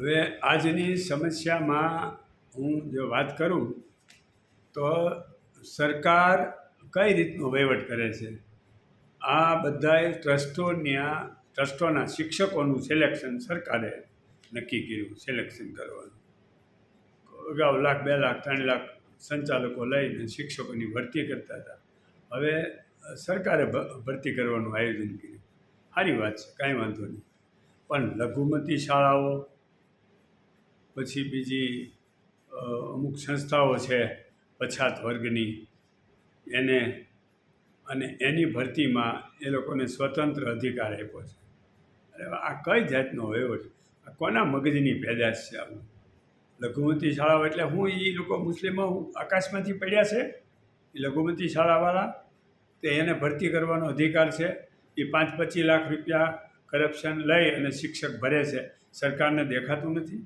હવે આજની સમસ્યામાં હું જો વાત કરું તો સરકાર કઈ રીતનો વહીવટ કરે છે. આ બધાય ટ્રસ્ટોના શિક્ષકોનું સિલેક્શન સરકારે નક્કી કર્યું સિલેક્શન કરવાનું. અગાઉ 1,00,000, 2,00,000, 3,00,000 સંચાલકો લઈને શિક્ષકોની ભરતી કરતા હતા. હવે સરકારે ભરતી કરવાનું આયોજન કર્યું. સારી વાત છે, કાંઈ વાંધો નહીં. પણ લઘુમતી શાળાઓ, પછી બીજી અમુક સંસ્થાઓ છે પછાત વર્ગની, એને અને એની ભરતીમાં એ લોકોને સ્વતંત્ર અધિકાર આપ્યો છે. અરે આ કઈ જાતનો વહીવટ, આ કોના મગજની પેદાશ છે આવું? લઘુમતી શાળાઓ એટલે હું એ લોકો મુસ્લિમો આકાશમાંથી પડ્યા છે એ લઘુમતી શાળાવાળા, તે એને ભરતી કરવાનો અધિકાર છે. એ 5-25 લાખ રૂપિયા કરપ્શન લઈ અને શિક્ષક ભરે છે, સરકારને દેખાતું નથી.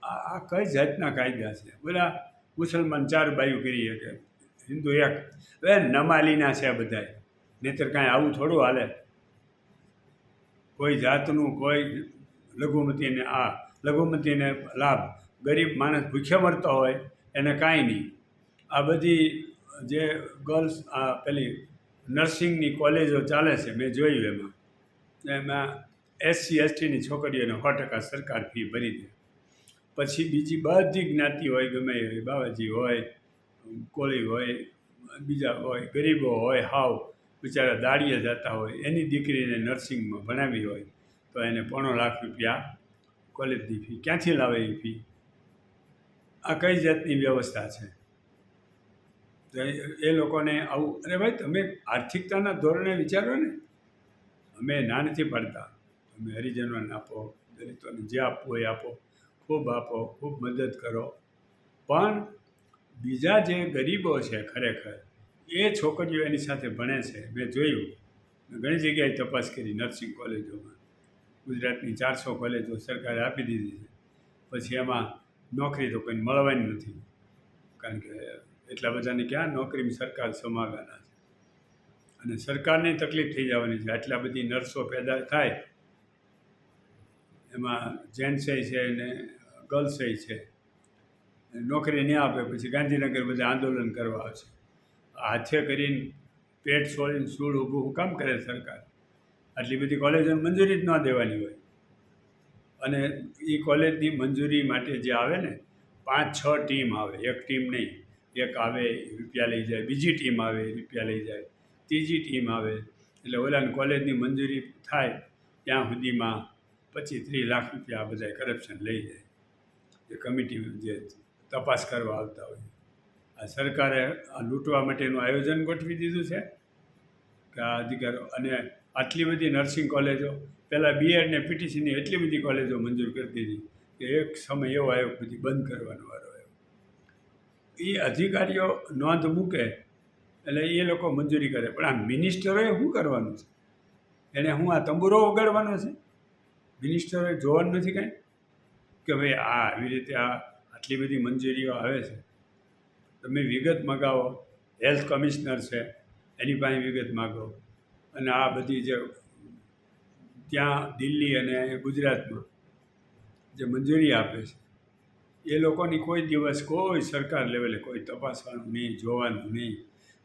આ કઈ જાતના કાયદા છે? બધા મુસલમાન 4 બાયું કરી શકે, હિન્દુ 1. હવે નમાલીના છે બધાય, નહીંતર કાંઈ આવું થોડું હાલે. કોઈ જાતનું કોઈ લઘુમતીને લાભ, ગરીબ માણસ ભૂખ્યો મરતો હોય એને કાંઈ નહીં. આ બધી જે ગર્લ્સ પેલી નર્સિંગની કોલેજો ચાલે છે, મેં જોયું એમાં SC STની છોકરીઓને 100% સરકાર ફી ભરી દે. પછી બીજી બધી જ્ઞાતિ હોય, ગમે એ હોય, બાવાજી હોય, કોળી હોય, બીજા હોય, ગરીબો હોય, હાવ બિચારા દાડીએ જતા હોય, એની દીકરીને નર્સિંગમાં ભણાવી હોય તો એને 1.5 લાખ રૂપિયા કોલેજની ફી. ક્યાંથી લાવે એ ફી? આ કઈ જાતની વ્યવસ્થા છે? તો એ લોકોને આવું, અરે ભાઈ તમે આર્થિકતાના ધોરણે વિચારો ને. અમે ના નથી પાડતા, તમે હરિજનોને આપો, દલિતોને જે આપવું એ આપો, ખૂબ મદદ કરો. પણ બીજા જે ગરીબો છે ખરેખર એ છોકરીઓ એની સાથે ભણે છે. મેં જોયું, ઘણી જગ્યાએ તપાસ કરી નર્સિંગ કોલેજોમાં. ગુજરાતની 400 કોલેજો સરકારે આપી દીધી છે. પછી એમાં નોકરી તો કોઈને મળવાની નથી, કારણ કે એટલા બધાને ક્યાં નોકરીમાં સરકાર સમાવવાના છે. અને સરકારને તકલીફ થઈ જવાની છે. આટલા બધી નર્સો પેદા થાય, એમાં જેન્ટ્સે છે ને ગર્લ્સે છે, નોકરી નહીં આપે પછી ગાંધીનગર બધા આંદોલન કરવા આવશે. હાથે કરીને પેટ છોડીને સૂળ ઊભું કામ કરે સરકાર? આટલી બધી કોલેજોને મંજૂરી જ ન દેવાની હોય. અને એ કોલેજની મંજૂરી માટે જે આવે ને, 5-6 ટીમ આવે, એક ટીમ નહીં. એક આવે રૂપિયા લઈ જાય, બીજી ટીમ આવે રૂપિયા લઈ જાય, ત્રીજી ટીમ આવે. એટલે ઓલાને કોલેજની મંજૂરી થાય ત્યાં સુધીમાં 25-30 લાખ રૂપિયા બધા કરપ્શન લઈ જાય. એ કમિટી જે તપાસ કરવા આવતા હોય, આ સરકારે આ લૂંટવા માટેનું આયોજન ગોઠવી દીધું છે કે આ અધિકારો. અને આટલી બધી નર્સિંગ કોલેજો, પહેલાં BEd ને PTCની એટલી બધી કોલેજો મંજૂર કરી દીધી કે એક સમય એવો આવ્યો બધી બંધ કરવાનો વારો આવ્યો. એ અધિકારીઓ નોંધ મૂકે એટલે એ લોકો મંજૂરી કરે, પણ આ મિનિસ્ટરોએ શું કરવાનું છે? એને હું આ તંબુરો વગાડવાનો છે? મિનિસ્ટરોએ જોવાનું નથી કાંઈ કે ભાઈ આ આવી રીતે આટલી બધી મંજૂરીઓ આવે છે, તમે વિગત મગાવો. હેલ્થ કમિશનર છે એની પાસે વિગત માગો. અને આ બધી જે ત્યાં દિલ્હી અને ગુજરાતમાં જે મંજૂરી આપે છે એ લોકોની કોઈ દિવસ કોઈ સરકાર લેવલે કોઈ તપાસવાનું નહીં, જોવાનું નહીં.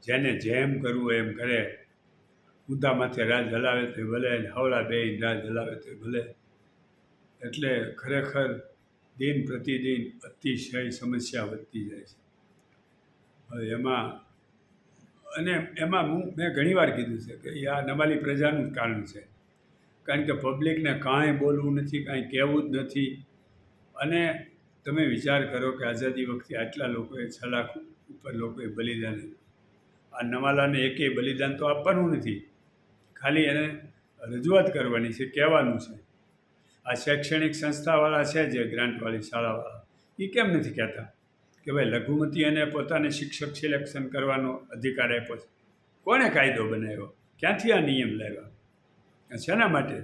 જેને જેમ કરવું એમ કરે. ઊંધા માથે રાજ હલાવે તો ભલે, હવળા બેહીને રાજ હલાવે તો ભલે. એટલે ખરેખર દિન પ્રતિદિન અતિશય સમસ્યા વધતી જાય છે. હવે એમાં મેં ઘણીવાર કીધું છે કે આ નમાલી પ્રજાનું જ કારણ છે. કારણ કે પબ્લિકને કાંઈ બોલવું નથી, કાંઈ કહેવું જ નથી. અને તમે વિચાર કરો કે આઝાદી વખતે આટલા લોકોએ 6 લાખ ઉપર લોકોએ બલિદાન. આ નમાલાને એકેય બલિદાન તો આપવાનું નથી, ખાલી એને રજૂઆત કરવાની છે, કહેવાનું છે. આ શૈક્ષણિક સંસ્થાવાળા છે જે ગ્રાન્ટવાળી શાળાવાળા, એ કેમ નથી કહેતા કે ભાઈ લઘુમતી અને પોતાને શિક્ષક સિલેક્શન કરવાનો અધિકાર આપ્યો છે? કોણે કાયદો બનાવ્યો? ક્યાંથી આ નિયમ લાવ્યા? શેના માટે?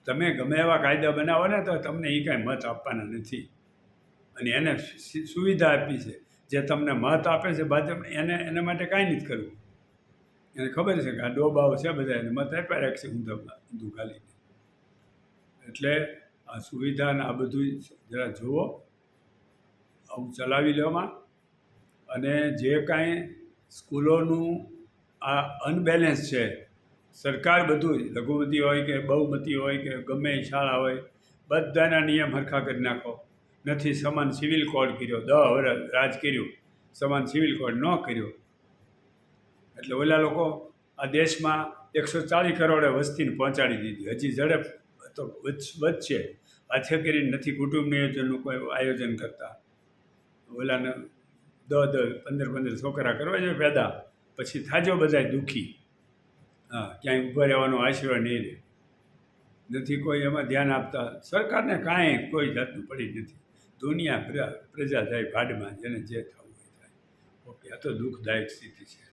તમે ગમે એવા કાયદા બનાવો ને તો તમને એ કાંઈ મત આપવાના નથી. અને એને સુવિધા આપી છે, જે તમને મત આપે છે ભાજપ, એના માટે કાંઈ નથી કરવું. એને ખબર છે કે આ ડોબાઓ છે બધા, એને મત આપ્યા રાખશે ઊંધું ખાલી. એટલે આ સુવિધા ને આ બધું જરા જુઓ, આવું ચલાવી લેવામાં. અને જે કાંઈ સ્કૂલોનું આ અનબેલેન્સ છે, સરકાર બધું લઘુમતી હોય કે બહુમતી હોય કે ગમે એ શાળા હોય, બધાના નિયમ હરખા કરી નાખો. નથી સમાન સિવિલ કોડ કર્યો, 10 વર્ષ રાજ કર્યું, સમાન સિવિલ કોડ ન કર્યો, એટલે ઓલા લોકો આ દેશમાં 140 કરોડે વસ્તીને પહોંચાડી દીધી. હજી ઝડપ તો વધશે. આથી કરીને નથી કુટુંબ નિયોજનનું કોઈ આયોજન કરતા. ઓલાને 10-15 છોકરા કરવા જોઈએ પેદા, પછી થાજો બધાય દુઃખી. હા, ક્યાંય ઊભા રહેવાનો આશરો નહીં રહે. નથી કોઈ એમાં ધ્યાન આપતા. સરકારને કાંઈ કોઈ જાતનું પડી નથી. દુનિયા પ્રજા જાય ભાડમાં, જેને જે થવું હોય થાય. ઓકે, આ તો દુઃખદાયક સ્થિતિ છે.